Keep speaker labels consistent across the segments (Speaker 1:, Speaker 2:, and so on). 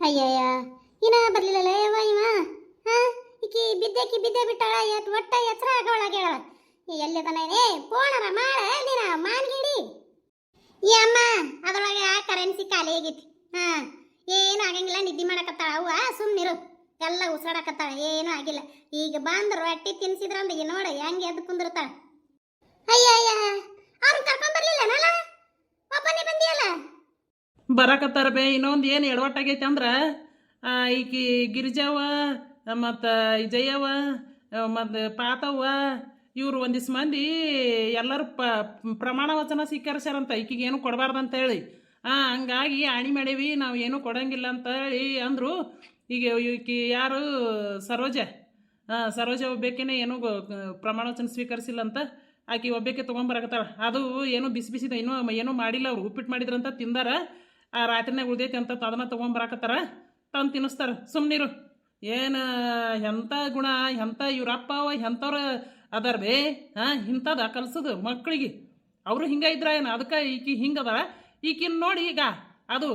Speaker 1: ಅಯ್ಯಯ್ಯ ಇನ್ನ ಬರ್ಲಿಲ್ಲಲ್ಲ ಯವ್ವ ಇವ. ಹಾ ಈಕಿ ಬಿದ್ದೆ ಬಿಟ್ಟಾಳ. ಒಟ್ಟ ಎಚ್ಚರ ಆಗವಳಾಗ ಹೇಳ ಎಲ್ಲಿದನ ಏ ಪೋಣರ ಮಾಡ ನೀನ ಮಾನ್ಗಿಡಿ ಈ ಅಮ್ಮ. ಅದ್ರೊಳಗೆ ಕರೆನ್ಸಿ ಖಾಲಿ ಆಗೈತಿ. ಹಾ ಏನು ಆಗಂಗಿಲ್ಲ, ನಿದ್ದೆ ಮಾಡಕತ್ತಾಳ ಅವ್ವ. ಸುಮ್ಮನಿರು, ಎಲ್ಲ ಉಸಿರಾಡಕತ್ತಾಳ, ಏನೂ ಆಗಿಲ್ಲ. ಈಗ ಬಂದ್ರು ರೊಟ್ಟಿ ತಿನ್ಸಿದ್ರಂದ ನೋಡ ಹೆಂಗೆ ಎದ್ದು ಕುಂದಿರ್ತಾಳ. ಅಯ್ಯಯ್ಯ ಅವ್ರನ್ನ ಕರ್ಕೊಂಡ್ ಬರ್ಲಿಲ್ಲನಲ್ಲ, ಒಬ್ಬನೇ ಬಂದಿಯಲ್ಲ.
Speaker 2: ಬರಾಕತ್ತಾರ ಬೇ. ಇನ್ನೊಂದು ಏನು ಎಡವಟ್ಟಾಗೈತೆ ಅಂದ್ರೆ ಈಕಿ ಗಿರಿಜವ್ವ ಮತ್ತು ಜಯವ್ವ ಮತ್ತು ಪಾತವ್ವ ಇವರು ಒಂದಿಷ್ಟು ಮಂದಿ ಎಲ್ಲರೂ ಪ್ರಮಾಣ ವಚನ ಸ್ವೀಕರಿಸ್ಯಾರಂತ ಈಕಿಗೆ ಏನು ಕೊಡಬಾರ್ದಂತ ಹೇಳಿ. ಹಂಗಾಗಿ ಆಣಿ ಮಾಡೀವಿ ನಾವು ಏನೂ ಕೊಡಂಗಿಲ್ಲ ಅಂತ ಹೇಳಿ ಅಂದರು. ಈಗ ಈಕಿ ಯಾರು ಸರೋಜ ಒಬ್ಬೇಕೇನೆ ಏನೂ ಪ್ರಮಾಣ ವಚನ ಸ್ವೀಕರಿಸಿಲ್ಲ ಅಂತ ಆಕಿ ಒಬ್ಬೇಕೆ ತೊಗೊಂಬರಕತ್ತಾಳ. ಅದು ಏನೋ ಬಿಸಿ ಬಿಸಿದ ಏನೂ ಮಾಡಿಲ್ಲ, ಅವ್ರು ಉಪ್ಪಿಟ್ಟು ಮಾಡಿದ್ರಂತ ತಿಂದಾರ. ಆ ರಾತ್ರಿನಾಗ ಉಳ್ದೈತಿ ಅಂತ ಅದನ್ನ ತೊಗೊಂಬರಾಕತ್ತಾರ, ತಂದು ತಿನ್ನಿಸ್ತಾರ. ಸುಮ್ಮನಿರು. ಏನು ಎಂಥ ಗುಣ, ಎಂಥ ಇವ್ರಪ್ಪ ಎಂಥವ್ರು ಅದಾರ ಬೇ. ಇಂಥದ ಕಲ್ಸೋದು ಮಕ್ಕಳಿಗೆ. ಅವರು ಹಿಂಗೆ ಇದ್ರ ಏನು, ಅದಕ್ಕೆ ಈಕಿ ಹಿಂಗದ. ಈಕಿನ ನೋಡಿ ಈಗ ಅದು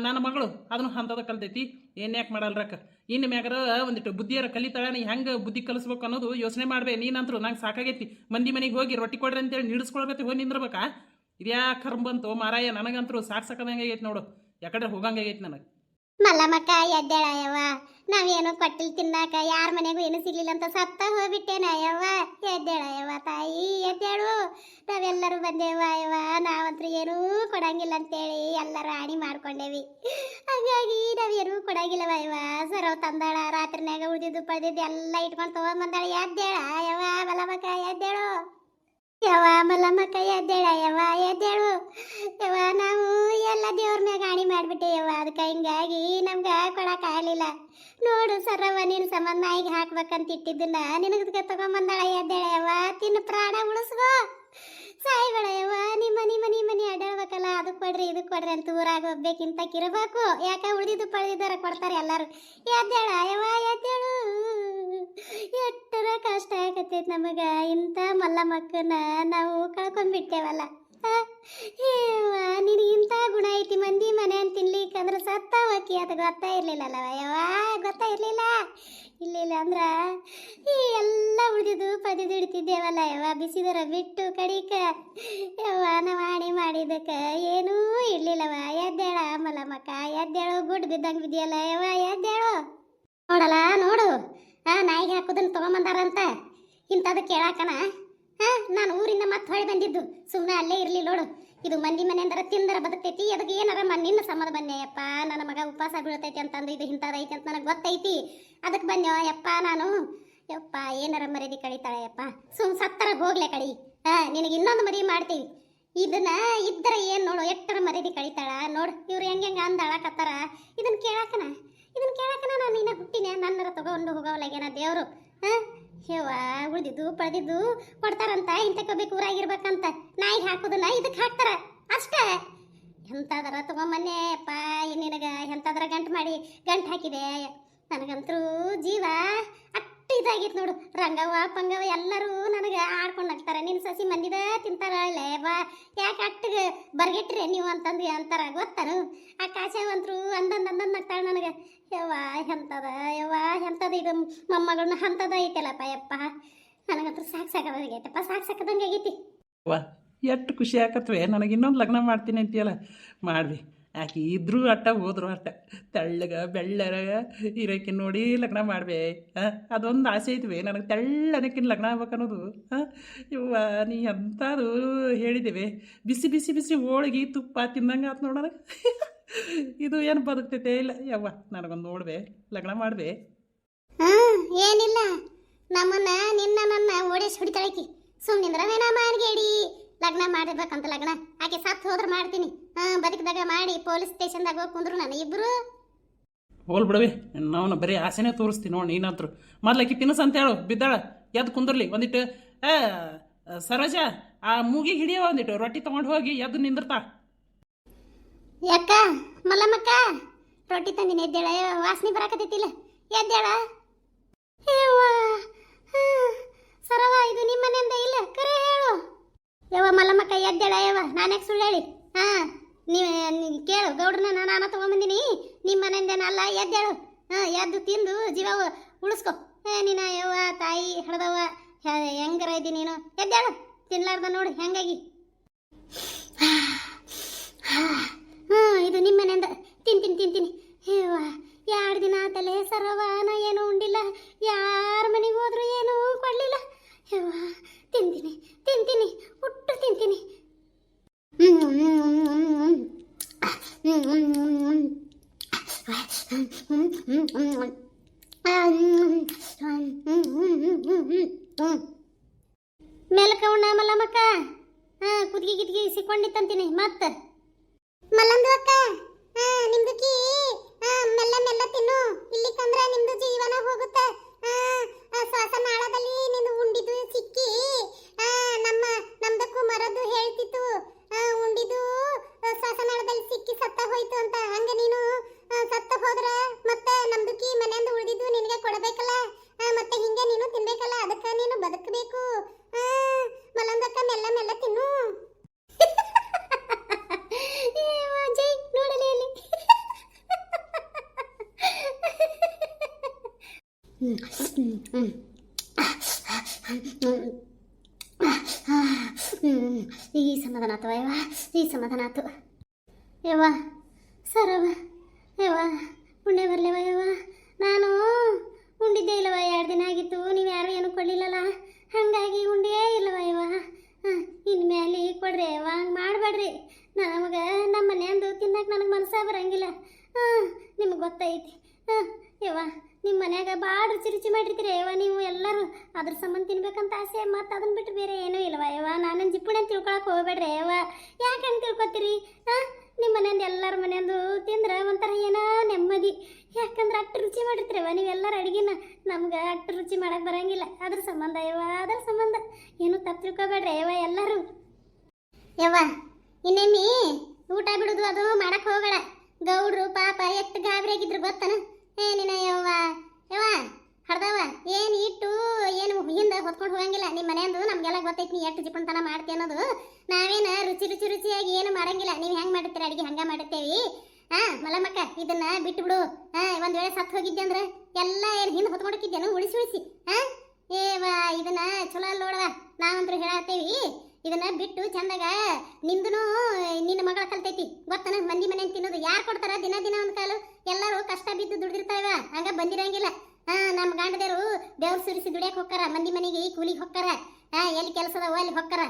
Speaker 2: ನನ್ನ ಮಗಳು ಅದನ್ನು ಅಂಥದ ಕಲ್ತೈತಿ. ಏನು ಯಾಕೆ ಮಾಡಲ್ರಕ್ಕ, ಇನ್ನು ಮ್ಯಾಗರ ಒಂದಿಟ್ಟು ಬುದ್ಧಿಯರ ಕಲಿತಾಳೆ. ನೀ ಹೆಂಗೆ ಬುದ್ಧಿ ಕಲಿಸ್ಬೇಕು ಅನ್ನೋದು ಯೋಚನೆ ಮಾಡ್ಬೇ. ನೀನಂತರು ನಂಗೆ ಸಾಕಾಗೈತಿ. ಮಂದಿ ಮನೆಗೆ ಹೋಗಿ ರೊಟ್ಟಿ ಕೊಡ್ರಿ ಅಂತೇಳಿ ನಿಡಿಸ್ಕೊಳ್ಬೇಕು, ಹೋಗಿ ನಿಂದ್ರಬೇಕಾ? ಇದ್ಯಾ ಕರ್ಮಂತು ಮಾರಾಯ, ನನಗಂತರೂ ಸಾಕದಂಗೆ ಆಗೈತಿ ನೋಡು. ಯಾಕಂದ್ರೆ ಹೋಗಂಗಾಗೈತಿ ನನಗೆ.
Speaker 1: ಮಲ್ಲಮ್ಮಕ್ಕ ಎದ್ದೇಳ ಯವ್ವ, ನಾವೇನು ಕೊಟ್ಟಿಲ್ ತಿನ್ನಾಕ, ಯಾರ ಮನೆಗೂ ಏನು ಸಿಗ್ಲಿಲ್ಲ ಅಂತ ಸತ್ತ ಹೋಗ್ಬಿಟ್ಟೇನ ಯವ್ವ. ಎದ್ದೇಳ ಯವ್ವ ತಾಯಿ, ಎದ್ದೇಳು. ನಾವೆಲ್ಲರೂ ಬಂದೇವ ಯವ್ವ, ನಾವಂತ್ರು ಏನೂ ಕೊಡಂಗಿಲ್ಲ ಅಂತೇಳಿ ಎಲ್ಲರೂ ಆಣಿ ಮಾಡ್ಕೊಂಡೇವಿ. ಹಾಗಾಗಿ ನಾವೇನೂ ಕೊಡಂಗಿಲ್ಲವ ಯವ್ವ. ಸರವ್ ತಂದಾಳ, ರಾತ್ರಿನಾಗ ಉಳಿದಿದ್ದು ಪಡೆದಿದ್ದು ಎಲ್ಲ ಇಟ್ಕೊಂಡು ತೊಗೊಂಬಂದಾಳ. ಎದ್ದೇಳ ಯವ್ವ ಮಲ್ಲಮ್ಮಕ್ಕ, ಎದ್ದೇಳು ಯವ್ವ. ಮಲ್ಲಮ್ಮಕ್ಕ ಎದ್ದೇಳ ಯವ್ವ, ಎದ್ದೇಳು ಯವ್ವ. ನಾವು ಎಲ್ಲ ದೇವ್ರ ಮ್ಯಾಗ ಆಣಿ ಮಾಡ್ಬಿಟ್ಟೆ ಯವ್ವ, ಅದಕ್ಕೆ ಹಿಂಗಾಗಿ ನಮ್ಗೆ ಕೊಡಕ್ ಆಗಲಿಲ್ಲ. ನೋಡು ಸರವ, ನೀನು ಸಂಬಂಧ ನಾಯಿಗೆ ಹಾಕ್ಬೇಕಂತ ಇಟ್ಟಿದ್ದನ್ನ ನಿನಗದಕ್ಕೆ ತಗೊಂಬಂದಾಳ. ಎದ್ದೇಳ ಯವ್ವ, ತಿನ್ನು ಪ್ರಾಣ ಉಳಿಸ್ಕೋ. ಸಾಯಿಬೇಡ ಯವ್ವ. ನಿಮ್ಮ ಅಡ್ಡಾಡ್ಬೇಕಲ್ಲ, ಅದು ಕೊಡ್ರಿ ಇದು ಕೊಡ್ರಿ ಅಂತ ಊರಾಗ ಹೋಗ್ಬೇಕಿಂತ ಕಿರಬೇಕು. ಯಾಕೆ ಉಳಿದಿದ್ದು ಪಡೆದಿದ್ದಾರ ಕೊಡ್ತಾರೆ ಎಲ್ಲರೂ. ಎದ್ದೇಳ ಯವ್ವ, ಎದ್ದೇಳು. ಎಷ್ಟರ ಕಷ್ಟ ಆಗತ್ತೈತಿ ನಮಗ. ಇಂಥ ಮಲ್ಲಮ್ಮಕ್ಕನ ನಾವು ಕಳ್ಕೊಂಡ್ಬಿಟ್ಟೇವಲ್ಲ. ನಿನಗೆ ಇಂಥ ಗುಣ ಐತಿ, ಮಂದಿ ಮನೆ ಅಂತ ತಿನ್ಲಿಕ್ಕಂದ್ರೆ ಸತ್ತ ಹೋಗಿ. ಅದು ಗೊತ್ತಾ ಇರ್ಲಿಲ್ಲಲ್ಲವ ಯವ್ವ, ಗೊತ್ತಾ ಇರ್ಲಿಲ್ಲ ಅಂದ್ರ ಈ ಎಲ್ಲ ಉಳಿದಿದ್ದು ಪದಿದು ಇಡ್ತಿದ್ದೇವಲ್ಲ ಯವ್ವ. ಬಿಸಿದರ ಬಿಟ್ಟು ಕಡಿಕ ಯವ್ವ ನಾವು ಆಣಿ ಮಾಡಿದಕ್ಕೆ ಏನೂ ಇರ್ಲಿಲ್ಲವ. ಎದ್ದೇಳ ಮಲ್ಲಮ್ಮಕ್ಕ, ಎದ್ದೇಳು. ಗುಡ್ ಬಿದ್ದಂಗೆ ಬಿದ್ದಿಯಲ್ಲ ಯವ್ವ, ಎದ್ದೇಳು. ನೋಡಲ್ಲ ನೋಡು, ನಾಯಿಗೆ ಹಾಕೋದನ್ನ ತೊಗೊಂಬಂದಾರಂತ. ಇಂಥದ್ದು ಕೇಳಾಕನ ನಾನು ಊರಿಂದ ಮತ್ತೆ ಹೊಳೆ ಬಂದಿದ್ದು. ಸುಮ್ಮನೆ ಅಲ್ಲೇ ಇರಲಿ ನೋಡು. ಇದು ಮಂದಿ ಮನೆ ಅಂದ್ರೆ ತಿಂದರ ಬದುಕ್ತೈತಿ. ಅದಕ್ಕೆ ಏನಾರ ನಿನ್ನ ಸಂಬಂಧ ಬನ್ನೆಯಪ್ಪ. ನನ್ನ ಮಗ ಉಪವಾಸ ಬೀಳ್ತೈತಿ ಅಂತಂದು ಇದು ಇಂಥದೈತಿ ಅಂತ ನನಗೆ ಗೊತ್ತೈತಿ. ಅದಕ್ಕೆ ಬನ್ನಿ ಯಪ್ಪ ನಾನು. ಯಪ್ಪ ಏನಾರ ಮರ್ಯಾದೆ ಕಳೀತಾಳೆ ಯಪ್ಪ. ಸತ್ತರ ಹೋಗ್ಲೆ ಕಡಿ. ನಿನಗೆ ಇನ್ನೊಂದು ಮದುವೆ ಮಾಡ್ತೀವಿ. ಇದನ್ನ ಇದ್ದರ ಏನು ನೋಡು, ಎಷ್ಟರ ಮರ್ಯಾದೆ ಕಳೀತಾಳ ನೋಡು. ಇವ್ರು ಹೆಂಗೆ ಅಂದಾಳಕತ್ತಾರ. ಇದನ್ನ ಕೇಳಾಕನ ನಾನು ಇನ್ನ ಹುಟ್ಟಿನ ನನ್ನರ ತಗೊಂಡು ಹೋಗೋವಲ್ಲಾಗೇನ ದೇವರು. ಹೇವ ಉಳಿದಿದ್ದು ಪಡೆದಿದ್ದು ಕೊಡ್ತಾರಂತ. ಇಂತಕೋಬೇಕು ಊರಾಗಿರ್ಬೇಕಂತ ನಾಯಿಗೆ ಹಾಕೋದನ್ನ ಇದಕ್ಕೆ ಹಾಕ್ತಾರ ಅಷ್ಟೇ. ಎಂಥದರ ತಗೊಂಬನ್ನೆ ಅಪ್ಪ. ನಿನಗ ಎಂಥದರ ಗಂಟು ಹಾಕಿದೆ. ನನಗಂತರೂ ಜೀವ ಅಷ್ಟು ಇದಾಗಿತ್ತು ನೋಡು. ರಂಗವ್ವ ಪಂಗವ್ವ ಎಲ್ಲರೂ ನನಗೆ ಆಡ್ಕೊಂಡು ಹಾಕ್ತಾರೆ. ನಿನ್ನ ಸಸಿ ಮಂದಿದ ತಿಂತಾರಲ್ಲೇ ಬಾ, ಯಾಕೆ ಅಟ್ಟಿಗೆ ಬರ್ಗೆಟ್ರೆ ನೀವು ಅಂತಂದು ಅಂತಾರ ಗೊತ್ತಾನು. ಆ ಕಾಶವಂತರು ಅಂದಂದು ನಗ್ತಾಳೆ ನನಗೆ. ಯವ್ವ ಎಂಥದ ಇದು ಮೊಮ್ಮಗಳನ್ನ ಅಂಥದ ಐತಲ್ಲಪ್ಪ ಯಪ್ಪ. ನನಗಂತೂ ಸಾಕಾಗೈತಪ್ಪ, ಸಾಕದಂಗೆ ಆಗೈತಿ.
Speaker 2: ವಾ ಎಷ್ಟು ಖುಷಿ ಆಕತ್ವೆ. ನನಗೆ ಇನ್ನೊಂದು ಲಗ್ನ ಮಾಡ್ತೀನಿ ಅಂತೀಯಲ್ಲ, ಮಾಡ್ರಿ. ಆಕೆ ಇದ್ರೂ ಅಟ್ಟ ಹೋದ್ರು ಅಟ್ಟ ತೆಳ್ಳಗ ಬೆಳ್ಳರಗ ಇರೋಕೆ ನೋಡಿ ಲಗ್ನ ಮಾಡ್ಬೇ. ಅದೊಂದು ಆಸೆ ಐತಿವೆ ನನಗೆ, ತೆಳ್ಳನಕ್ಕಿನ ಲಗ್ನ ಆಗ್ಬೇಕನ್ನೋದು. ಇವ್ವ ನೀ ಎಂಥದು ಹೇಳಿದ್ದೇವೆ. ಬಿಸಿ ಬಿಸಿ ಬಿಸಿ ಹೋಳಿಗೆ ತುಪ್ಪ ತಿಂದಂಗೆ ಆತು ನೋಡ. ಇದು ಏನು ಬದುಕ್ತೈತೆ ಇಲ್ಲ ಯವ್ವ. ನನಗೊಂದು ನೋಡ್ಬೇ, ಲಗ್ನ ಮಾಡ್ಬೇ.
Speaker 1: ಏನಿಲ್ಲ, ನಮ್ಮನ್ನ ನನ್ನ ಓಡಿಸಿ ಹೊಡಿತಾಳಕಿ. ಸುಮ್ಮನಿಂದ್ರವೇನ ಮಾರ್ಗೇಡಿ ಲಗ್ನ ಮಾಡಬೇಕಂತ. ಲಗ್ನ ಆಕೆ ಸತ್ತು ಹೋದ್ರೆ ಮಾಡ್ತೀನಿ. ಬದುಕಿದಾಗ ಮಾಡಿ ಪೊಲೀಸ್ ಸ್ಟೇಷನ್ದಾಗ ಹೋಗಿ ಕುಂದ್ರು ನಾನು ಇಬ್ರು.
Speaker 2: ಹೋಲ್ ಬಿಡವೆ, ನಾವು ಬರೀ ಆಸೆನೇ ತೋರಿಸ್ತೀನಿ ನೋಡಿ. ನೀನಂತರು ಮೊದ್ಲಾಕಿ ತಿನ್ನಸ್ ಅಂತ ಹೇಳು. ಬಿದ್ದಾಳ ಎದ್ದು ಕುಂದ್ರಲಿ ಒಂದಿಟ್ಟು. ಸರೋಜ ಆ ಮೂಗಿಗೆ ಹಿಡಿಯೋ ಒಂದಿಟ್ಟು ರೊಟ್ಟಿ ತೊಗೊಂಡು ಹೋಗಿ ಎದ್ದು ನಿಂದಿರ್ತಾ.
Speaker 1: ಯಾಕ ಮಲ್ಲಮ್ಮಕ್ಕ ರೊಟ್ಟಿ ತಂದಿನಿ, ಎದ್ದೇಳ. ವಾಸನೆ ಬರಾಕತ್ತೈತಿಲ್ಲ, ಎದ್ದೇಳ. ಸರವ ಇದು ನಿಮ್ಮ ಮನೆಯಿಂದ ಇಲ್ಲ ಕರೆ ಹೇಳು ಯವ್ವ. ಮಲ್ಲಮ್ಮಕ್ಕ ಎದ್ದೇಳ ಯವ್ವ, ನಾನ್ಯಾಕೆ ಸುಳ್ಳು ಹೇಳಿ. ನೀವು ಕೇಳು ಗೌಡ್ರನ್ನ ನಾನು ತೊಗೊಂಬಂದಿನಿ. ನಿಮ್ಮ ಮನೆಯಿಂದೇನಲ್ಲ ಎದ್ದೇಳು ಎದ್ದು ತಿಂದು ಜೀವ ಉಳಿಸ್ಕೊ ನಿನ್ನ ಯವ್ವ ತಾಯಿ ಹಡ್ದವ್ವ ಹೆಂಗಾರ ಇದ್ದಿ ನೀನು ಎದ್ದೇಳು ತಿನ್ಲಾರ್ದ ನೋಡಿ ಹೆಂಗಾಗಿ ಇದು ನಿಮ್ಮ ಮನೆಯಿಂದ ತಿಂತೀನಿ ಹೇವ 2 ದಿನ ಆತಲೆ ಸರವ ನಾ ಏನೂ ಉಂಡಿಲ್ಲ ಯಾರ ಮನೆಗೆ ಹೋದ್ರು ಏನೂ ಕೊಡಲಿಲ್ಲ ಹೇವ ತಿಂತೀನಿ ಹುಟ್ಟು ತಿಂತೀನಿ ಮೇಲಕ ಉಣ್ಣ ಮಲ್ಲಮ್ಮಕ್ಕ ಕುದ್ಗಿ ಸಿಕ್ಕೊಂಡಿತ್ತಂತೀನಿ ಮತ್ತ ಮಲ್ಲಂದು ಅಕ್ಕ ನಿಮ್ದುಕಿ ಮೆಲ್ಲ ತಿನ್ನು ಇಲ್ಲಿಕಂದ್ರ ನಿಮ್ದು ಜೀವನ ಹೋಗುತ್ತೆ ಶ್ವಾಸನಾಳದಲ್ಲಿ ನಿಂದು ಉಂಡಿದ್ದು ಸಿಕ್ಕಿ ನಮ್ದಕ್ಕೂ ಮರದು ಹೇಳ್ತಿತ್ತು ಉಂಡಿದ್ದು ಶ್ವಾಸನಾಳದಲ್ಲಿ ಸಿಕ್ಕಿ ಸತ್ತ ಹೋಯ್ತು ಅಂತ ಹಂಗ ನೀನು ಸತ್ತ ಹೋದ್ರ ಮತ್ತೆ ನಮ್ದುಕಿ ಮನೆಯಿಂದ ಉಳಿದಿದ್ದು ನಿನಗೆ ಕೊಡಬೇಕಲ್ಲ ಮತ್ತೆ ಹಿಂಗೆ ನೀನು ತಿನ್ಬೇಕಲ್ಲ ಅದಕ್ಕೆ ನೀನು ಬದುಕಬೇಕು ಮಲ್ಲಂದಕ್ಕ ಮೆಲ್ಲ ತಿನ್ನು ಜೈ ನೋಡಲಿ ಅಲ್ಲಿ ಈ ಸಮಾಧಾನ ಆತವ ಈ ಸಮಾಧಾನ ಆತು ಯವ್ವ ಸರವ ಯವ್ವ ಉಂಡೆ ಬರ್ಲೇವ ಯವ್ವ ನಾನು ಉಂಡಿದ್ದೇ ಇಲ್ಲವ 2 ದಿನ ಆಗಿತ್ತು ನೀವು ಯಾರು ಏನು ಕೊಡಲಿಲ್ಲಲ್ಲ ಹಾಗಾಗಿ ಉಂಡೇ ಇಲ್ಲವ ಯವ್ವ ಇನ್ಮೇಲೆ ಕೊಡ್ರಿ ಯವ್ವ ಹಂಗೆ ಮಾಡಬೇಡ್ರಿ ನಮಗೆ ನಮ್ಮ ಮನೆಯಂದು ತಿನ್ನಕ್ಕೆ ನನಗೆ ಮನಸ್ಸ ಬರಂಗಿಲ್ಲ ನಿಮ್ಗೆ ಗೊತ್ತೈತಿ ಯವ್ವ ನಿಮ್ಮ ಮನ್ಯಾಗ ಭಾಳ ರುಚಿ ಮಾಡಿರ್ತೀರಿ ಯವ್ವ ನೀವು ಎಲ್ಲರೂ ಅದ್ರ ಸಂಬಂಧ ತಿನ್ಬೇಕಂತ ಆಸೆ ಮತ್ತು ಅದನ್ನ ಬಿಟ್ಟು ಬೇರೆ ಏನೂ ಇಲ್ಲವ ಯವ್ವ ನಾನು ಜಿಪ್ಪುಣೆ ತಿಳ್ಕೊಳಕ್ಕೆ ಹೋಗ್ಬೇಡ್ರಿ ಯವ್ವ ಯಾಕೆ ಹಂಗೆ ತಿಳ್ಕೊತೀರಿ ನಿಮ್ಮ ಮನೆಯಿಂದ ಎಲ್ಲರ ಮನೆಯಂದು ತಿಂದ್ರೆ ಒಂಥರ ಏನೋ ನೆಮ್ಮದಿ ಯಾಕಂದ್ರೆ ಅಷ್ಟು ರುಚಿ ಮಾಡಿರ್ತೀರವ ನೀವೆಲ್ಲರ ಅಡುಗೆನ ನಮ್ಗೆ ಅಷ್ಟು ರುಚಿ ಮಾಡಕ್ಕೆ ಬರಂಗಿಲ್ಲ ಅದ್ರ ಸಂಬಂಧ ಯವ್ವ ಅದ್ರ ಸಂಬಂಧ ಏನು ತಪ್ಪು ತಿಳ್ಕೊಬೇಡ್ರಿ ಯವ್ವ ಎಲ್ಲರೂ ಯವ್ವ ಇನ್ನೇಮಿ ಊಟ ಬಿಡೋದು ಅದು ಮಾಡಕ್ಕೆ ಹೋಗಬೇಡ ಗೌಡ್ರು ಪಾಪ ಎಷ್ಟು ಗಾಬರಿ ಆಗಿದ್ರು ಗೊತ್ತನ ಏನಿನ ಯವ್ವ ಹಡ್ದವ ಏನು ಇಟ್ಟು ಏನು ಹಿಂದೆ ಹೊತ್ಕೊಂಡು ಹೋಗಂಗಿಲ್ಲ ನಿಮ್ಮ ಮನೆಯಂದು ನಮಗೆಲ್ಲ ಗೊತ್ತೈತಿ ನೀ ಎಷ್ಟು ಜಿಪ್ಪಣತನ ಮಾಡ್ತಿ ಅನ್ನೋದು ನಾವೇನು ರುಚಿಯಾಗಿ ಏನು ಮಾಡಂಗಿಲ್ಲ ನೀವು ಹೆಂಗೆ ಮಾಡಿರ್ತೀರಿ ಅಡುಗೆ ಹಂಗೆ ಮಾಡಿರ್ತೇವಿ ಮಲ್ಲಮ್ಮಕ್ಕ ಇದನ್ನ ಬಿಟ್ಟು ಒಂದು ವೇಳೆ ಸತ್ತು ಹೋಗಿದ್ದೆ ಅಂದ್ರೆ ಎಲ್ಲ ಏನು ಹಿಂದೆ ಹೊತ್ಕೊಂಡೋಗಿದ್ದೇನು ಉಳಿಸಿ ಇದನ್ನ ಚಲೋ ಅಲ್ಲ ನೋಡವ ನಾವಂತೂ ಹೇಳತ್ತೇವಿ ಇದನ್ನ ಬಿಟ್ಟು ಚಂದಾಗ ನಿಂದನು ನಿನ್ನ ಮಗಳ ಕಲ್ತೈತಿ ಗೊತ್ತನ ಮಂದಿ ಮನೆ ತಿನ್ನೋದು ಯಾರು ಕೊಡ್ತಾರ ದಿನ ಒಂದು ಕಾಲು ಎಲ್ಲರೂ ಕಷ್ಟ ಬಿದ್ದು ದುಡ್ದಿರ್ತಾವ ಹಂಗ ಬಂದಿರಂಗಿಲ್ಲ ನಮ್ಮ ಗಂಡದೇರು ಬೆವ್ರು ಸುರಿಸಿ ದುಡಿಯಕ್ಕೆ ಹೋಗ್ತಾರ ಮಂದಿ ಮನೆಗೆ ಕೂಲಿಗೆ ಹೋಗ್ತಾರ ಎಲ್ಲಿ ಕೆಲಸದವ ಅಲ್ಲಿ ಹೋಗ್ತಾರ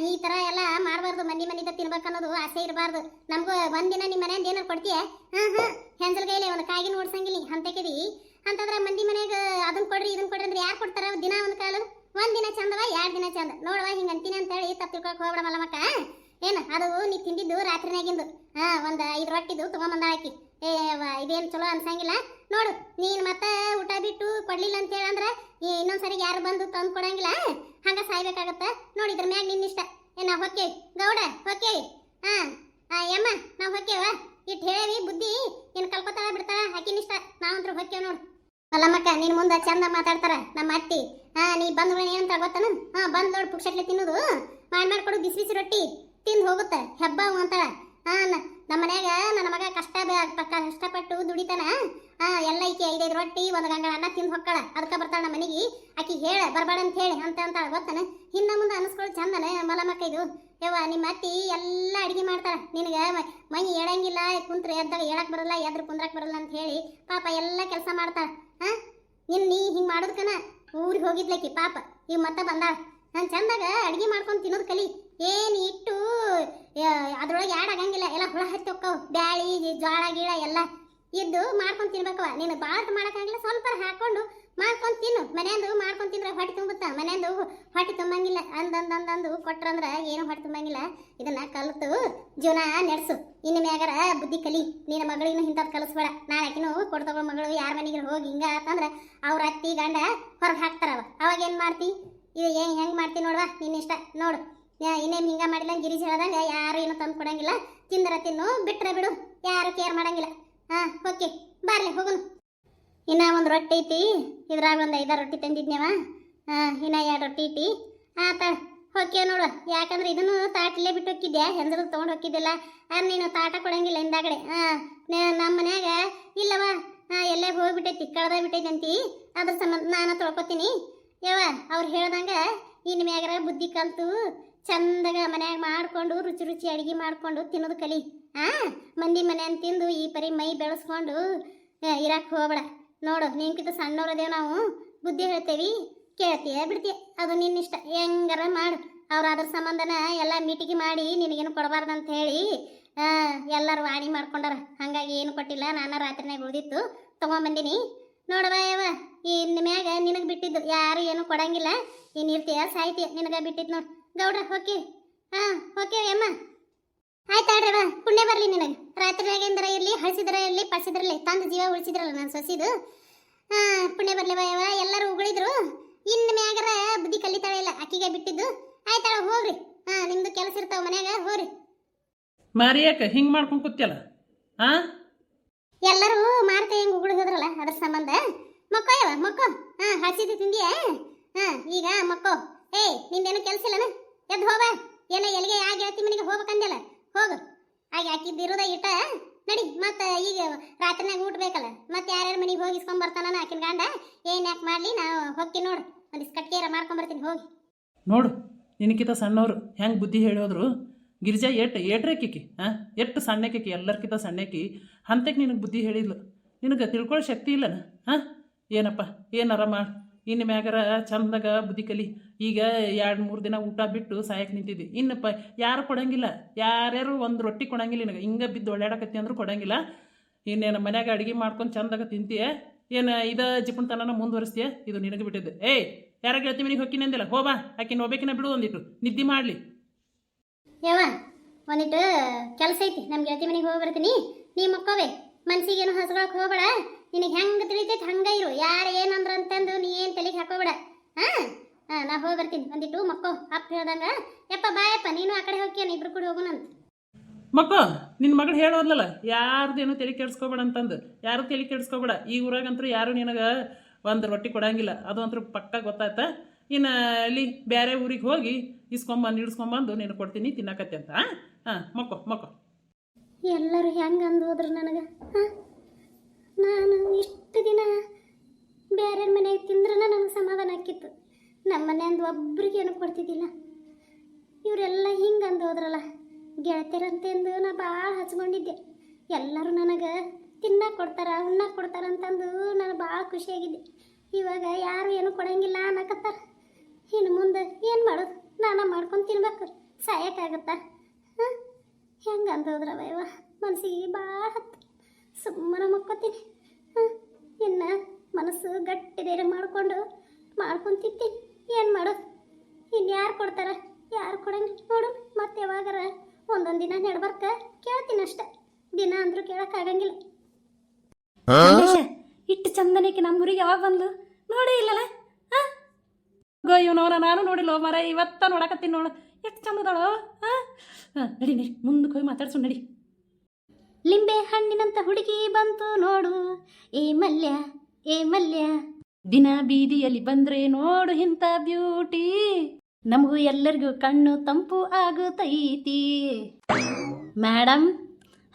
Speaker 1: ಈ ತರ ಎಲ್ಲ ಮಾಡಬಾರ್ದು ಮಂದಿ ಮನಿದ ತಿನ್ಬೇಕನ್ನೋದು ಆಸೆ ಇರಬಾರ್ದು ನಮಗೂ ಒಂದಿನ ನಿಮ್ಮ ಮನೆಯಿಂದ ಏನಾರು ಕೊಡ್ತೀಯ ಹೆಂಜಲ್ ಗೈಲೆ ಒಂದು ಕಾಯಿಗೆ ನೋಡ್ಸಂಗಿಲ್ಲ ಅಂತಕಿದಿ ಅಂತಂದ್ರೆ ಮಂದಿ ಮನೆಗೆ ಅದನ್ನ ಕೊಡ್ರಿ ಇದನ್ನ ಕೊಡ್ರಿ ಅಂದ್ರೆ ಯಾರು ಕೊಡ್ತಾರ ದಿನ ಒಂದು ಕಾಲು ಒಂದಿನ ಚಂದವ 2 ದಿನ ಚಂದ ನೋಡವ ಹಿಂಗೆ ಅಂತೀನಿ ಅಂತೇಳಿ ತಪ್ಪು ತಿಳ್ಕೊಳಕ್ಕೆ ಹೋಗ್ಬೇಡ ಮಲ್ಲಮ್ಮಕ್ಕ ಏನು ಅದು ನೀ ತಿಂದಿದ್ದು ರಾತ್ರಿನಾಗಿಂದು ಒಂದು 5 ರೊಟ್ಟಿದು ತೊಗೊಂಬಂದಾಕಿ ಇದೇನು ಚಲೋ ಅನ್ಸಂಗಿಲ್ಲ ನೋಡು ನೀನು ಮತ್ತೆ ಊಟ ಬಿಟ್ಟು ಕೊಡ್ಲಿಲ್ಲ ಅಂತೇಳಿ ಅಂದ್ರೆ ಇನ್ನೊಂದ್ಸರಿ ಯಾರು ಬಂದು ತಂದು ಕೊಡಂಗಿಲ್ಲ ಹಂಗ ಸಾಯ್ಬೇಕಾಗತ್ತ ನೋಡಿ ಇದ್ರ ಮ್ಯಾಗ ನಿನ್ನಿಷ್ಟ ನಾವು ಹೊಕ್ಕೇವಿ ಗೌಡ ಹೊಕ್ಕೇವಿ ಯಮ್ಮ ನಾವು ಹೊಕ್ಕೇವ ಇಟ್ಟು ಹೇಳಿ ಬುದ್ಧಿ ಏನು ಕಲ್ಕೋತಾಳ ಬಿಡ್ತಾಳ ಆಕಿನಿಷ್ಟ ನಾವಂತ್ರು ಹೊಕ್ಕೇವ್ ನೋಡು ಮಲ್ಲಮ್ಮಕ್ಕ ನಿನ್ ಮುಂದೆ ಚಂದ ಮಾತಾಡ್ತಾರ ನಮ್ಮ ಅತ್ತಿ ನೀ ಬಂದ್ ಏನಂತ ಗೊತ್ತನ ಬಂದ್ ನೋಡಿ ಪುಕ್ಷಟ್ಲೆ ತಿನ್ನೋದು ಮಾಡ್ಕೊಡು ಬಿಸಿ ರೊಟ್ಟಿ ತಿಂದು ಹೋಗುತ್ತೆ ಹೆಬ್ಬಾವು ಅಂತಾಳ ನಮ್ಮ ಮನ್ಯಾಗ ನನ್ನ ಮಗ ಕಷ್ಟಪಟ್ಟು ದುಡಿತಾನ ಎಲ್ಲ ಈಕೆ 5 ರೊಟ್ಟಿ ಒಂದು ಗಂಗಳ ಅನ್ನ ತಿಂದು ಹೊಕ್ಕಳ ಅದಕ್ಕೆ ಬರ್ತಾಳ ನಮ್ಮ ಮನೆಗೆ ಆಕಿ ಹೇಳ ಬರ್ಬೇಡ ಅಂತ ಹೇಳಿ ಅಂತಾಳ ಗೊತ್ತನ ಹಿಂದ ಮುಂದೆ ಅನಿಸ್ಕೊಳ್ಳಿ ಚಂದನೆ ಮಲಮಕ್ಕ ಇದು ಯವ್ವ ನಿಮ್ಮ ಅತ್ತಿ ಎಲ್ಲ ಅಡಿಗೆ ಮಾಡ್ತಾಳ ನಿನಗೆ ಮೈ ಏಳಂಗಿಲ್ಲ ಕುಂತ್ರೆ ಎದ್ದಾಗ ಹೇಳಕ್ ಬರಲ್ಲ ಎದ್ರ ಕುಂದ್ರಕ್ ಬರಲ್ಲ ಅಂತ ಹೇಳಿ ಪಾಪ ಎಲ್ಲ ಕೆಲಸ ಮಾಡ್ತಾಳ ನೀ ಹಿಂಗೆ ಮಾಡೋದಕ್ಕನ ಊರಿಗೆ ಹೋಗಿದ್ಲಕ್ಕಿ ಪಾಪ ಈಗ ಮತ್ತೆ ಬಂದಾಳ ನಾನು ಚಂದಾಗ ಅಡುಗೆ ಮಾಡ್ಕೊಂಡು ತಿನ್ನೋದು ಕಲಿ ಏನು ಇಟ್ಟು ಅದ್ರೊಳಗೆ ಆಗಂಗಿಲ್ಲ ಎಲ್ಲ ಹುಳ ಹತ್ತಿ ಹೋಕ್ಕವು ಬ್ಯಾಳಿ ಜೋಳ ಗೀಳ ಎಲ್ಲ ಇದ್ದು ಮಾಡ್ಕೊಂಡು ತಿನ್ಬೇಕವ ನೀನು ಭಾಳ ಮಾಡೋಕ್ಕಾಗಿಲ್ಲ ಸ್ವಲ್ಪ ಹಾಕೊಂಡು ಮಾಡ್ಕೊಂಡು ತಿನ್ನು ಮನೆಯಂದು ಮಾಡ್ಕೊಂಡು ತಿಂದ್ರೆ ಹೊಟ್ಟೆ ತುಂಬುತ್ತಾ ಮನೆಯಂದು ಹೊಟ್ಟೆ ತುಂಬಂಗಿಲ್ಲ ಅಂದಂದು ಕೊಟ್ರಂದ್ರೆ ಏನು ಹೊಟ್ಟೆ ತುಂಬಂಗಿಲ್ಲ ಇದನ್ನ ಕಲಿತು ಜೀವನ ನಡೆಸು ಇನ್ನು ಮ್ಯಾಗಾರ ಬುದ್ಧಿ ಕಲಿ ನಿನ್ನ ಮಗಳಿಗೂ ಇಂಥದ್ದು ಕಲಿಸ್ಬೇಡ ನಾಳೆ ಆಕಿನೂ ಕೊಡ್ತಗಳ ಮಗಳು ಯಾರ ಮನೆಗೆ ಹೋಗಿ ಹಿಂಗ ಆತಂದ್ರೆ ಅವ್ರ ಅತ್ತಿ ಗಂಡ ಹೊರಗೆ ಹಾಕ್ತಾರವ ಅವಾಗ ಏನು ಮಾಡ್ತಿ ಇದು ಹೆಂಗೆ ಮಾಡ್ತಿ ನೋಡುವ ನಿನ್ನಿಷ್ಟ ನೋಡು ಇನ್ನೇನು ಹಿಂಗೆ ಮಾಡಿಲ್ಲ ಗಿರಿಜಿ ಹೇಳ್ದಂಗೆ ಯಾರು ಏನು ತಂದು ಕೊಡಂಗಿಲ್ಲ ತಿಂದ್ರೆ ತಿನ್ನು ಬಿಟ್ರೆ ಬಿಡು ಯಾರು ಕೇರ್ ಮಾಡಂಗಿಲ್ಲ ಓಕೆ ಬಾರ್ಲಿ ಹೋಗುನು ಇನ್ನ ಒಂದು ರೊಟ್ಟಿ ಐತಿ ಇದ್ರಾಗ ಒಂದು 5 ರೊಟ್ಟಿ ತಂದಿದ್ನೇವ ಇನ್ನ 2 ರೊಟ್ಟಿ ಐತಿ ಆತ ಹೊಕ್ಕಿಯ ನೋಡು. ಯಾಕಂದ್ರೆ ಇದನ್ನು ತಾಟಿಲ್ಲೇ ಬಿಟ್ಟು ಹೋಗಿದ್ಯಾ, ಹೆಂದ್ರು ತೊಗೊಂಡು ಹೋಗಿದ್ದಿಲ್ಲ. ನೀನು ತಾಟ ಕೊಡಂಗಿಲ್ಲ ಹಿಂದಾಗಡೆ. ನಮ್ಮ ಮನ್ಯಾಗ ಇಲ್ಲವ, ಎಲ್ಲೇ ಹೋಗ್ಬಿಟ್ಟೈತಿ, ಕಳ್ದ ಬಿಟ್ಟೈತಿ ಅಂತಿ. ಅದ್ರ ಸಂಬಂಧ ನಾನು ತೊಳ್ಕೊತೀನಿ ಯವ್ವ. ಅವ್ರು ಹೇಳ್ದಂಗ ಇನ್ನು ಮ್ಯಾಗರ ಬುದ್ಧಿ ಕಲ್ತು ಚಂದಾಗ ಮನ್ಯಾಗ ಮಾಡ್ಕೊಂಡು ರುಚಿ ರುಚಿ ಅಡಿಗೆ ಮಾಡ್ಕೊಂಡು ತಿನ್ನೋದು ಕಲಿ. ಮಂದಿ ಮನೆ ಅಂತ ತಿಂದು ಈ ಪರಿ ಮೈ ಬೆಳೆಸ್ಕೊಂಡು ಇರಕ್ಕೆ ಹೋಗ್ಬೇಡ. ನೋಡು, ನಿನ್ಕಿಂತ ಸಣ್ಣವ್ರದೇವು ನಾವು, ಬುದ್ಧಿ ಹೇಳ್ತೇವಿ, ಕೇಳ್ತೀಯ ಬಿಡ್ತೀಯ, ಅದು ನಿನ್ನಿಷ್ಟ. ಹೆಂಗಾರ ಮಾಡು. ಅವ್ರು ಅದ್ರ ಸಂಬಂಧನ ಎಲ್ಲ ಮೀಟಿಗೆ ಮಾಡಿ ನಿನಗೇನು ಕೊಡಬಾರ್ದಂತ ಹೇಳಿ ಎಲ್ಲರೂ ವಾಣಿ ಮಾಡ್ಕೊಂಡಾರ. ಹಾಗಾಗಿ ಏನು ಕೊಟ್ಟಿಲ್ಲ. ನಾನು ರಾತ್ರಿನಾಗ ಉಳಿದಿತ್ತು ತೊಗೊಂಬಂದಿನಿ. ನೋಡವ ಯವ್ವ, ಇನ್ನು ಮ್ಯಾಗ ನಿನಗೆ ಬಿಟ್ಟಿದ್ದು, ಯಾರು ಏನು ಕೊಡಂಗಿಲ್ಲ. ನೀನು ಇರ್ತೀಯ ಸಾಯ್ತೀಯ, ನಿನಗೆ ಬಿಟ್ಟಿದ್ದು ನೋಡು. ಗೌಡ್ರ ಹೋಗಿ ಹೋಗ್ಯವ ಅಮ್ಮ. ಆಯ್ತಾಡ್ರವ, ಪುಣ್ಯ ಬರಲಿ ನಿನಗೆ. ರಾತ್ರಿಯಾಗಿಂದರ ಇರಲಿ, ಹಳಿಸಿದ್ರ ಇರಲಿ, ಪಡಿಸಿದ್ರಲ್ಲಿ ತಂದು ಜೀವ ಉಳಿಸಿದ್ರಲ್ಲ ನಾನು ಸೊಸಿದು. ಪುಣ್ಯ ಬರ್ಲಿವ ಯವ್ವ. ಎಲ್ಲರೂ ಉಗಳಿದ್ರು. ಇನ್ನು ಮ್ಯಾಗರ ಬುದ್ಧಿ ಕಲಿತಾಳೆ ಇಲ್ಲ, ಅಕ್ಕಿಗೆ ಬಿಟ್ಟಿದ್ದು. ಆಯ್ತಾಳ, ಹೋಗ್ರಿ. ನಿಮ್ದು ಕೆಲಸ ಇರ್ತಾವ ಮನ್ಯಾಗ, ಹೋಗ್ರಿ.
Speaker 2: ಮಾರಿಯಾಕ ಹಿಂಗೆ ಮಾಡ್ಕೊಂಡು ಕೂತ್ಯಲ್ಲ?
Speaker 1: ಎಲ್ಲರೂ ಮಾಡ್ತಾ ಹೆಂಗೆ ಉಗುಳು ಹೋದ್ರಲ್ಲ, ಅದ್ರ ಸಂಬಂಧ. ಮಕ್ಕೋ ಯವ್ವ, ಮಕ್ಕೋ. ಹಸಿದು ತಿಂದಿಯ? ಈಗ ಮಕ್ಕೋ. ನಿಂದೇನು ಕೆಲಸ ಇಲ್ಲನ? ಎದ್ದು ಹೋಗ. ಏನೋ ಎಲ್ಲಿಗೆ ಆ ಗೆಳತಿ ಮನೆಗೆ ಹೋಗ್ಬೇಕಂದಲ್ಲ, ಹೋಗು. ಆಗಿ ಹಾಕಿದ್ದಿರೋದ ಇಟ್ಟ ನಡಿ. ಮತ್ತೆ ಈಗ ರಾತ್ರಿನಾಗ ಊಟ ಬೇಕಲ್ಲ, ಮತ್ತೆ ಯಾರ್ಯಾರ ಮನೆಗೆ ಹೋಗಿ ಇಸ್ಕೊಂಬರ್ತಾನ ಆಕಿನ ಗಂಡ. ಏನು ಯಾಕೆ ಮಾಡಲಿ, ನಾವು ಹೋಗ್ತೀನಿ ನೋಡು. ಒಂದಿಷ್ಟು ಕಟ್ಕೇರ ಮಾಡ್ಕೊಂಬರ್ತೀನಿ, ಹೋಗಿ.
Speaker 2: ನೋಡು, ನಿನಕಿಂತ ಸಣ್ಣವರು ಹೆಂಗೆ ಬುದ್ಧಿ ಹೇಳೋದ್ರು. ಗಿರಿಜಾ ಏಟ್ರೇಕಿ ಎಷ್ಟು ಸಣ್ಣಕಿ, ಎಲ್ಲರ್ಕಿಂತ ಸಣ್ಣಕಿ. ಅಂತಕ್ಕೆ ನಿನಗೆ ಬುದ್ಧಿ ಹೇಳಿದ್ಲು. ನಿನಗೆ ತಿಳ್ಕೊಳ್ಳೋ ಶಕ್ತಿ ಇಲ್ಲನ? ಏನಪ್ಪ, ಏನಾರ ಮಾಡಿ ಇನ್ನು ಮ್ಯಾಗರ ಚಂದಾಗ ಬುದ್ಧಿ ಕಲಿ. ಈಗ 2-3 ದಿನ ಊಟ ಬಿಟ್ಟು ಸಾಯಕ್ಕೆ ನಿಂತಿದ್ದಿ. ಇನ್ನಪ್ಪ ಯಾರು ಕೊಡಂಗಿಲ್ಲ, ಯಾರ್ಯಾರು ಒಂದು ರೊಟ್ಟಿ ಕೊಡಂಗಿಲ್ಲ ನಿನಗೆ. ಹಿಂಗೆ ಬಿದ್ದು ಒಳ್ಳೆಡಕತ್ತಿ ಅಂದ್ರೂ ಕೊಡಂಗಿಲ್ಲ. ಇನ್ನೇನು ಮನ್ಯಾಗ ಅಡುಗೆ ಮಾಡ್ಕೊಂಡು ಚಂದಾಗ ತಿಂತೀಯ ಏನು? ಇದ ಜಿಪುಣತನ ಮುಂದುವರಿಸ್ತೀಯ? ಇದು ನಿನಗೆ ಬಿಟ್ಟಿದ್ದು. ಯಾರ ಗೆಳತಿ ಮನೆಗೆ ಹೊಕ್ಕಿನ ಅಂದಿಲ್ಲ, ಹೋಬಾ. ಆಕಿನ ಹೋಗ್ಬೇಕಿನ ಬಿಡು, ಒಂದಿಟ್ಟು ನಿದ್ದೆ ಮಾಡಲಿ.
Speaker 1: ಯವ್ವ, ಒಂದಿಟ್ಟು ಕೆಲಸ ಐತಿ, ನಮ್ಮ ಗೆಳತಿ ಮನೆಗೆ ಹೋಗಿ ಬರ್ತೀನಿ. ನೀ ಮಕ್ಕವೇ, ಮನ್ಸಿಗೇನು ಹಸ್ಕೊಳಕ್ಕೆ ಹೋಗ್ಬೇಡ. ನಿನಗೆ ಹೆಂಗೆ ತಿಳಿತೈತಿ ಹಂಗೆ ಇರು. ಯಾರು ಏನಂದ್ರ ಅಂತಂದು ನೀ ಏನು ತಲೆಗೆ ಹಾಕೋಬೇಡ. ನಾ ಹೋಗಿ ಬರ್ತೀನಿ, ಒಂದಿಟ್ಟು ಮಕ್ಕೋ. ಅಪ್ಪ ಹೇಳ್ದಂಗ. ಯಪ್ಪ ಬಾಯಪ್ಪ, ನೀನು ಆ ಕಡೆ ಹೋಗ್ಯಾನ, ಇಬ್ರು ಕೂಡ ಹೋಗೋಣಂತ.
Speaker 2: ಮಕ್ಕೋ, ನಿನ್ನ ಮಗಳು ಹೇಳೋದ್ಲಲ್ಲ, ಯಾರ್ದೇನು ತಲೆ ಕೆಡಿಸ್ಕೋಬೇಡ ಅಂತಂದು. ಯಾರು ತಲೆ ಕೆಡಿಸ್ಕೋಬೇಡ. ಈ ಊರಾಗಂತೂ ಯಾರು ನಿನಗೆ ಒಂದು ರೊಟ್ಟಿ ಕೊಡಂಗಿಲ್ಲ, ಅದು ಅಂತೂ ಪಕ್ಕ ಗೊತ್ತಾಯ್ತಾ. ಇನ್ನು ಅಲ್ಲಿ ಬೇರೆ ಊರಿಗೆ ಹೋಗಿ ಇಡ್ಸ್ಕೊಂಬಂದು ನೀನು ಕೊಡ್ತೀನಿ, ತಿನ್ನಕತ್ತೆ ಅಂತ. ಮಕ್ಕೋ ಮಕ್ಕೋ.
Speaker 1: ಎಲ್ಲರೂ ಹೆಂಗೆ ಅಂದು ಹೋದ್ರು ನನಗೆ. ನಾನು ಇಷ್ಟು ದಿನ ಬೇರೆ ಮನೆಗೆ ತಿಂದ್ರೆ ನನಗೆ ಸಮಾಧಾನ ಆಕಿತ್ತು. ನಮ್ಮ ಮನೆಯಿಂದ ಒಬ್ರಿಗೇನು ಕೊಡ್ತಿದ್ದಿಲ್ಲ. ಇವರೆಲ್ಲ ಹಿಂಗೆ ಅಂದು ಹೋದ್ರಲ್ಲ, ಗೆಳತಿಯರಂತೆಂದು ನಾ ಭಾಳ ಹಚ್ಕೊಂಡಿದ್ದೆ. ಎಲ್ಲರೂ ನನಗೆ ತಿನ್ನಕ್ಕೆ ಕೊಡ್ತಾರ, ಉಣ್ಣಕ್ಕೆ ಕೊಡ್ತಾರ ಅಂತಂದು ನಾನು ಭಾಳ ಖುಷಿಯಾಗಿದ್ದೆ. ಇವಾಗ ಯಾರು ಏನು ಕೊಡಂಗಿಲ್ಲ ಅನ್ನಕತ್ತಾರ. ಇನ್ನು ಮುಂದೆ ಏನು ಮಾಡೋದು? ನಾನು ಮಾಡ್ಕೊಂಡು ತಿನ್ಬೇಕು, ಸಾಯಕ್ಕಾಗತ್ತಾ? ಹೆಂಗೆ ಅಂದು ಹೋದ್ರವ ಇವ, ಮನಸ್ಸಿಗೆ ಭಾಳ ಹತ್ತು. ಸುಮ್ಮನೆ ಮಕ್ಕೋತೀನಿ. ಇನ್ನು ಮನಸ್ಸು ಗಟ್ಟಿ ಧೈರ್ಯ ಮಾಡ್ಕೊಂಡು ತಿಂತೀನಿ. ಏನು ಮಾಡೋದು? ಇನ್ನು ಯಾರು ಕೊಡ್ತಾರ, ಯಾರು ಕೊಡಂಗಿಲ್ಲ ನೋಡು. ಮತ್ತೆ ಯಾವಾಗಾರ ಒಂದೊಂದು ದಿನ ನೆಡ್ಬರ್ಕ ಕೇಳ್ತೀನಿ ಅಷ್ಟೆ. ದಿನ ಅಂದ್ರೂ ಕೇಳೋಕ್ಕಾಗಂಗಿಲ್ಲ.
Speaker 3: ಇಟ್ಟು ಚಂದನಕ್ಕೆ ನಮ್ಮೂರಿಗೆ ಯಾವಾಗ ಬಂದ್ಲು ನೋಡಿ ಇಲ್ಲಲ್ಲ? ಇವನವನ ನಾನು ನೋಡಿಲ್ಲ ಮರ, ಇವತ್ತ ನೋಡಕತ್ತೀನಿ ನೋಡು. ಎಷ್ಟು ಚಂದದಳು. ನಡಿ ನಡಿ, ಮುಂದಕ್ಕೆ ಹೋಗಿ ಮಾತಾಡ್ಸು ನಡಿ.
Speaker 1: ಲಿಂಬೆ ಹಣ್ಣಿನಂತ ಹುಡುಗಿ ಬಂತು ನೋಡು, ಏ ಮಲ್ಯ ಏ ಮಲ್ಯ.
Speaker 3: ದಿನ ಬೀದಿಯಲ್ಲಿ ಬಂದ್ರೆ ನೋಡು ಇಂಥ ಬ್ಯೂಟಿ, ನಮಗೂ ಎಲ್ಲರಿಗೂ ಕಣ್ಣು ತಂಪು ಆಗುತ್ತೈತಿ. ಮೇಡಮ್,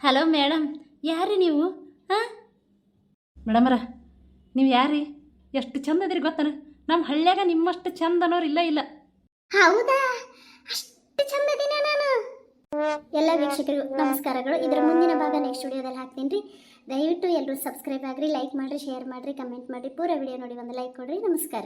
Speaker 3: ಹಲೋ ಮೇಡಮ್, ಯಾರಿ ನೀವು? ಮೇಡಮರ, ನೀವು ಯಾರಿ? ಎಷ್ಟು ಚಂದದಿರಿ ಗೊತ್ತನ? ನಮ್ಮ ಹಳ್ಳ್ಯಾಗ ನಿಮ್ಮಷ್ಟು ಚಂದ ಅನ್ನೋರು ಇಲ್ಲ.
Speaker 1: ಹೌದಾ? ಅಷ್ಟು ಚಂದದಿನ ನಾನು. ಎಲ್ಲ ವೀಕ್ಷಕರಿಗೂ ನಮಸ್ಕಾರಗಳು. ಇದರ ಮುಂದಿನ ಭಾಗ ನೆಕ್ಸ್ಟ್ ವಿಡಿಯೋದಲ್ಲಿ ಹಾಕ್ತೀನಿ ರೀ. ದಯವಿಟ್ಟು ಎಲ್ಲರೂ ಸಬ್ಸ್ಕ್ರೈಬ್ ಆಗ್ರಿ, ಲೈಕ್ ಮಾಡಿರಿ, ಶೇರ್ ಮಾಡಿರಿ, ಕಮೆಂಟ್ ಮಾಡಿರಿ. ಪೂರ ವಿಡಿಯೋ ನೋಡಿ ಒಂದು ಲೈಕ್ ಕೊಡ್ರಿ. ನಮಸ್ಕಾರ.